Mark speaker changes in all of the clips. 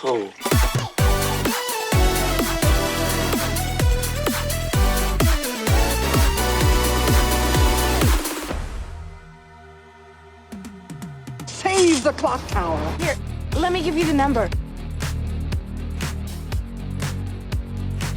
Speaker 1: Oh.
Speaker 2: Save the clock tower!
Speaker 3: Here, let me give you the number.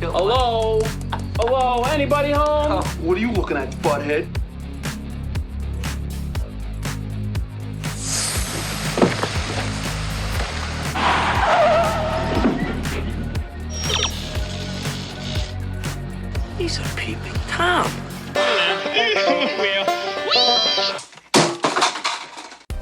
Speaker 4: Hello? Hello? Anybody home?
Speaker 1: What are you looking at, butthead? He's a peeping Tom.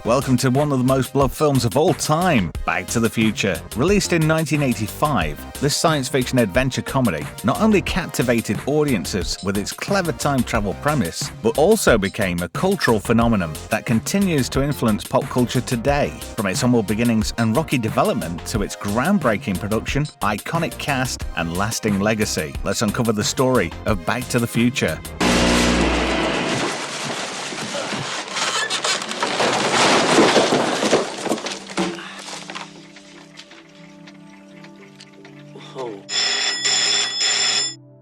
Speaker 5: Welcome to one of the most beloved films of all time, Back to the Future. Released in 1985, this science fiction adventure comedy not only captivated audiences with its clever time travel premise, but also became a cultural phenomenon that continues to influence pop culture today. From its humble beginnings and rocky development to its groundbreaking production, iconic cast, and lasting legacy, let's uncover the story of Back to the Future.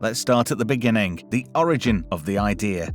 Speaker 5: Let's start at the beginning, the origin of the idea.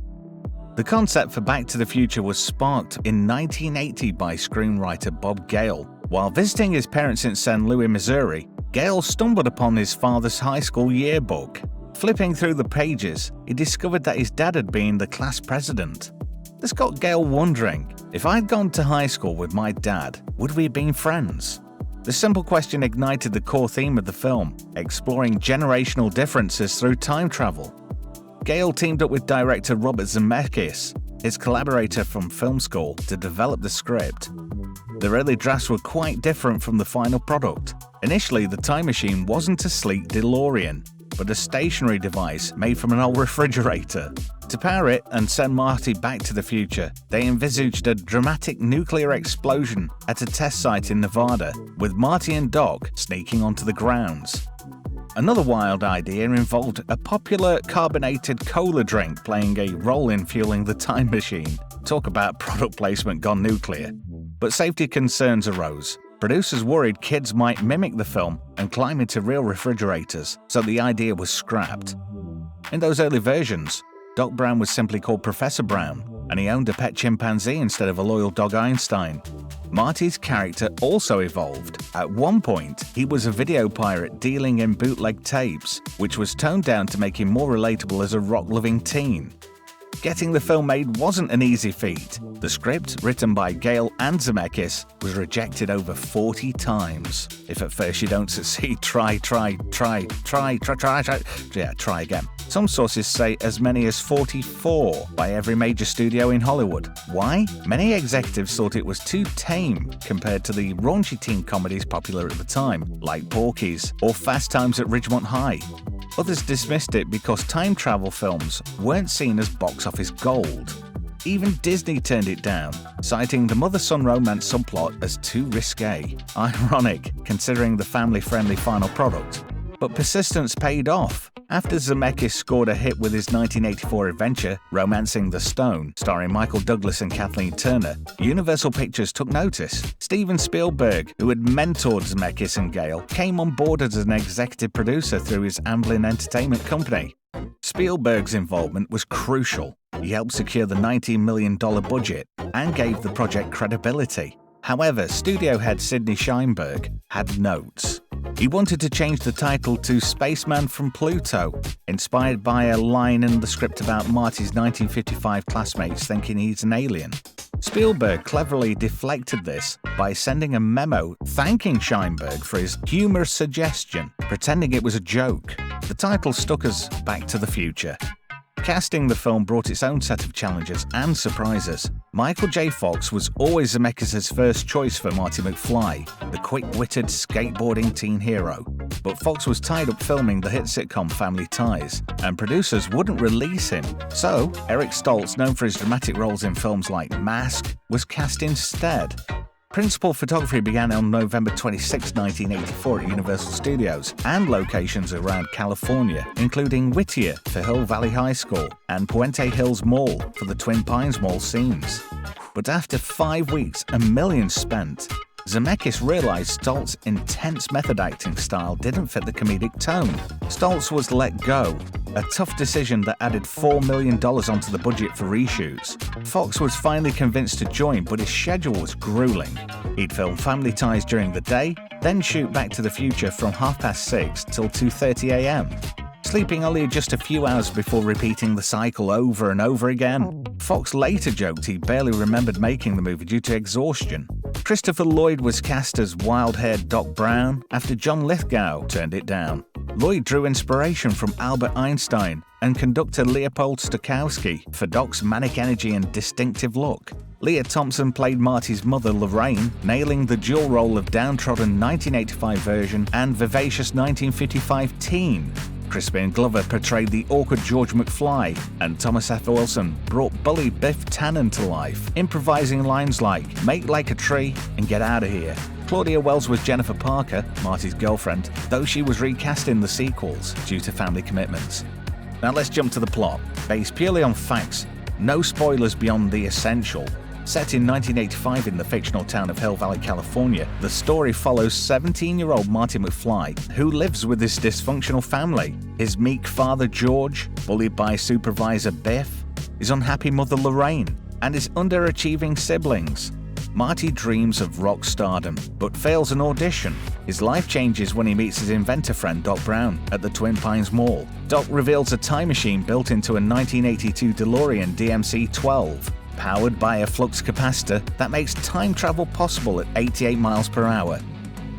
Speaker 5: The concept for Back to the Future was sparked in 1980 by screenwriter Bob Gale. While visiting his parents in St. Louis, Missouri, Gale stumbled upon his father's high school yearbook. Flipping through the pages, he discovered that his dad had been the class president. This got Gale wondering, if I'd gone to high school with my dad, would we have been friends? The simple question ignited the core theme of the film, exploring generational differences through time travel. Gale teamed up with director Robert Zemeckis, his collaborator from film school, to develop the script. The early drafts were quite different from the final product. Initially, the time machine wasn't a sleek DeLorean, but a stationary device made from an old refrigerator. To power it and send Marty back to the future, they envisaged a dramatic nuclear explosion at a test site in Nevada, with Marty and Doc sneaking onto the grounds. Another wild idea involved a popular carbonated cola drink playing a role in fueling the time machine. Talk about product placement gone nuclear. But safety concerns arose. Producers worried kids might mimic the film and climb into real refrigerators, so the idea was scrapped. In those early versions, Doc Brown was simply called Professor Brown, and he owned a pet chimpanzee instead of a loyal dog Einstein. Marty's character also evolved. At one point, he was a video pirate dealing in bootleg tapes, which was toned down to make him more relatable as a rock-loving teen. Getting the film made wasn't an easy feat. The script, written by Gale and Zemeckis, was rejected over 40 times. If at first you don't succeed, try again. Some sources say as many as 44 by every major studio in Hollywood. Why? Many executives thought it was too tame compared to the raunchy teen comedies popular at the time, like Porky's or Fast Times at Ridgemont High. Others dismissed it because time travel films weren't seen as box office gold. Even Disney turned it down, citing the mother-son romance subplot as too risque. Ironic, considering the family-friendly final product. But persistence paid off. After Zemeckis scored a hit with his 1984 adventure, Romancing the Stone, starring Michael Douglas and Kathleen Turner, Universal Pictures took notice. Steven Spielberg, who had mentored Zemeckis and Gale, came on board as an executive producer through his Amblin Entertainment Company. Spielberg's involvement was crucial. He helped secure the $19 million budget and gave the project credibility. However, studio head Sidney Sheinberg had notes. He wanted to change the title to Spaceman from Pluto, inspired by a line in the script about Marty's 1955 classmates thinking he's an alien. Spielberg cleverly deflected this by sending a memo thanking Sheinberg for his humorous suggestion, pretending it was a joke. The title stuck as Back to the Future. Casting the film brought its own set of challenges and surprises. Michael J. Fox was always Zemeckis' first choice for Marty McFly, the quick-witted skateboarding teen hero. But Fox was tied up filming the hit sitcom Family Ties, and producers wouldn't release him. So, Eric Stoltz, known for his dramatic roles in films like Mask, was cast instead. Principal photography began on November 26, 1984 at Universal Studios and locations around California, including Whittier for Hill Valley High School and Puente Hills Mall for the Twin Pines Mall scenes. But after 5 weeks and millions spent, Zemeckis realized Stoltz's intense method acting style didn't fit the comedic tone. Stoltz was let go, a tough decision that added $4 million onto the budget for reshoots. Fox was finally convinced to join, but his schedule was grueling. He'd film Family Ties during the day, then shoot Back to the Future from 6:30 till 2:30 a.m., sleeping only just a few hours before repeating the cycle over and over again. Fox later joked he barely remembered making the movie due to exhaustion. Christopher Lloyd was cast as wild-haired Doc Brown after John Lithgow turned it down. Lloyd drew inspiration from Albert Einstein and conductor Leopold Stokowski for Doc's manic energy and distinctive look. Leah Thompson played Marty's mother, Lorraine, nailing the dual role of downtrodden 1985 version and vivacious 1955 teen. Crispin Glover portrayed the awkward George McFly, and Thomas F. Wilson brought bully Biff Tannen to life, improvising lines like, "Make like a tree and get out of here." Claudia Wells was Jennifer Parker, Marty's girlfriend, though she was recast in the sequels due to family commitments. Now let's jump to the plot. Based purely on facts, no spoilers beyond the essential. Set in 1985 in the fictional town of Hill Valley, California, the story follows 17-year-old Marty McFly, who lives with his dysfunctional family, his meek father George, bullied by supervisor Biff, his unhappy mother Lorraine, and his underachieving siblings. Marty dreams of rock stardom, but fails an audition. His life changes when he meets his inventor friend Doc Brown at the Twin Pines Mall. Doc reveals a time machine built into a 1982 DeLorean DMC-12, powered by a flux capacitor that makes time travel possible at 88 miles per hour.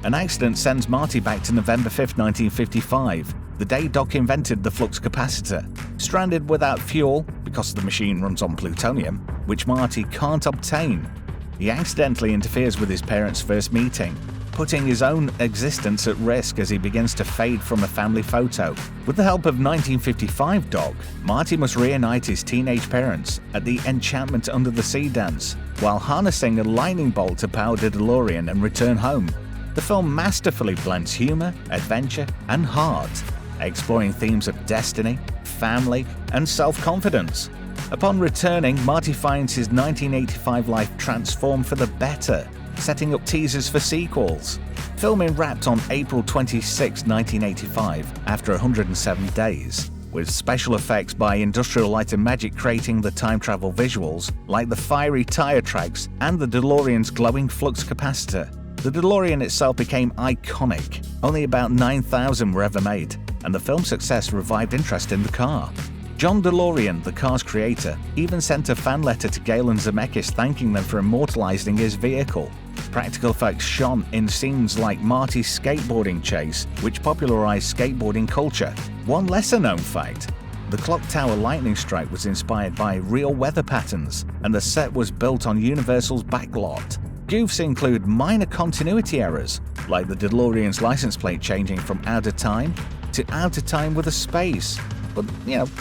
Speaker 5: An accident sends Marty back to November 5, 1955, the day Doc invented the flux capacitor. Stranded without fuel, because the machine runs on plutonium, which Marty can't obtain, he accidentally interferes with his parents' first meeting, putting his own existence at risk as he begins to fade from a family photo. With the help of 1955 Doc, Marty must reunite his teenage parents at the Enchantment Under the Sea dance, while harnessing a lightning bolt to power the DeLorean and return home. The film masterfully blends humor, adventure, and heart, exploring themes of destiny, family, and self-confidence. Upon returning, Marty finds his 1985 life transformed for the better, setting up teasers for sequels. Filming wrapped on April 26, 1985, after 107 days, with special effects by Industrial Light and Magic creating the time travel visuals, like the fiery tire tracks and the DeLorean's glowing flux capacitor. The DeLorean itself became iconic. Only about 9,000 were ever made, and the film's success revived interest in the car. John DeLorean, the car's creator, even sent a fan letter to Gale and Zemeckis thanking them for immortalizing his vehicle. Practical effects shone in scenes like Marty's skateboarding chase, which popularized skateboarding culture. One lesser-known fact: the clock tower lightning strike was inspired by real weather patterns, and the set was built on Universal's backlot. Goofs include minor continuity errors, like the DeLorean's license plate changing from Out of Time to Out of Time with a space. But,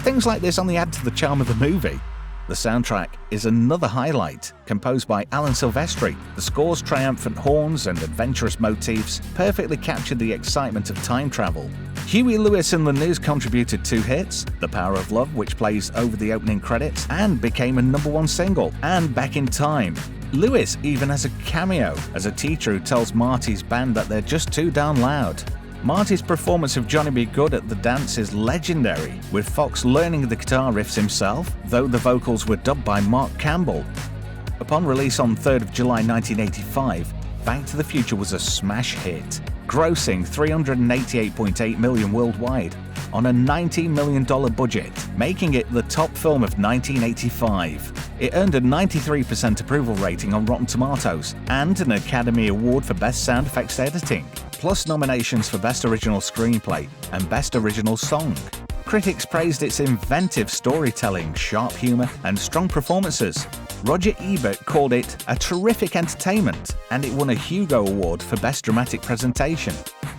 Speaker 5: things like this only add to the charm of the movie. The soundtrack is another highlight, composed by Alan Silvestri. The score's triumphant horns and adventurous motifs perfectly captured the excitement of time travel. Huey Lewis and the News contributed 2 hits, The Power of Love, which plays over the opening credits and became a #1 single, and Back in Time. Lewis even has a cameo as a teacher who tells Marty's band that they're just too darn loud. Marty's performance of Johnny B. Goode at the dance is legendary, with Fox learning the guitar riffs himself, though the vocals were dubbed by Mark Campbell. Upon release on 3rd of July 1985, Back to the Future was a smash hit, grossing $388.8 million worldwide on a $90 million budget, making it the top film of 1985. It earned a 93% approval rating on Rotten Tomatoes and an Academy Award for Best Sound Effects Editing, plus nominations for Best Original Screenplay and Best Original Song. Critics praised its inventive storytelling, sharp humor, and strong performances. Roger Ebert called it a terrific entertainment, and it won a Hugo Award for Best Dramatic Presentation.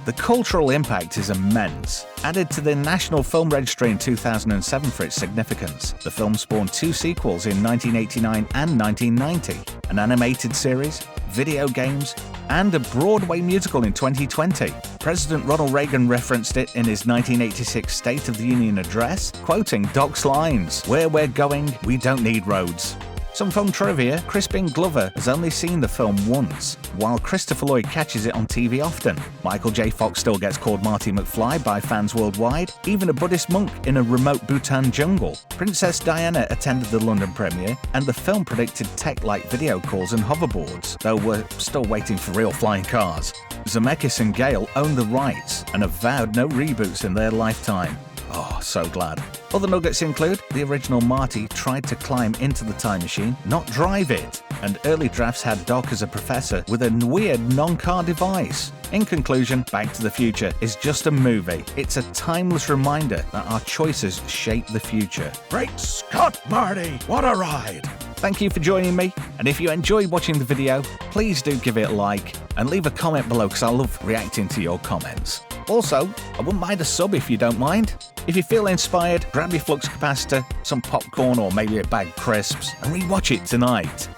Speaker 5: The cultural impact is immense. Added to the National Film Registry in 2007 for its significance, the film spawned 2 sequels in 1989 and 1990, an animated series, video games, and a Broadway musical in 2020. President Ronald Reagan referenced it in his 1986 State of the Union address, quoting Doc's lines, "Where we're going, we don't need roads." Some film trivia: Crispin Glover has only seen the film once, while Christopher Lloyd catches it on TV often. Michael J. Fox still gets called Marty McFly by fans worldwide, even a Buddhist monk in a remote Bhutan jungle. Princess Diana attended the London premiere, and the film predicted tech-like video calls and hoverboards, though we're still waiting for real flying cars. Zemeckis and Gale own the rights and have vowed no reboots in their lifetime. Oh, so glad. Other nuggets include the original Marty tried to climb into the time machine, not drive it, and early drafts had Doc as a professor with a weird non-car device. In conclusion, Back to the Future is just a movie. It's a timeless reminder that our choices shape the future.
Speaker 6: Great Scott, Marty! What a ride!
Speaker 5: Thank you for joining me, and if you enjoyed watching the video, please do give it a like and leave a comment below because I love reacting to your comments. Also, I wouldn't mind a sub if you don't mind. If you feel inspired, grab your flux capacitor, some popcorn or maybe a bag of crisps and rewatch it tonight.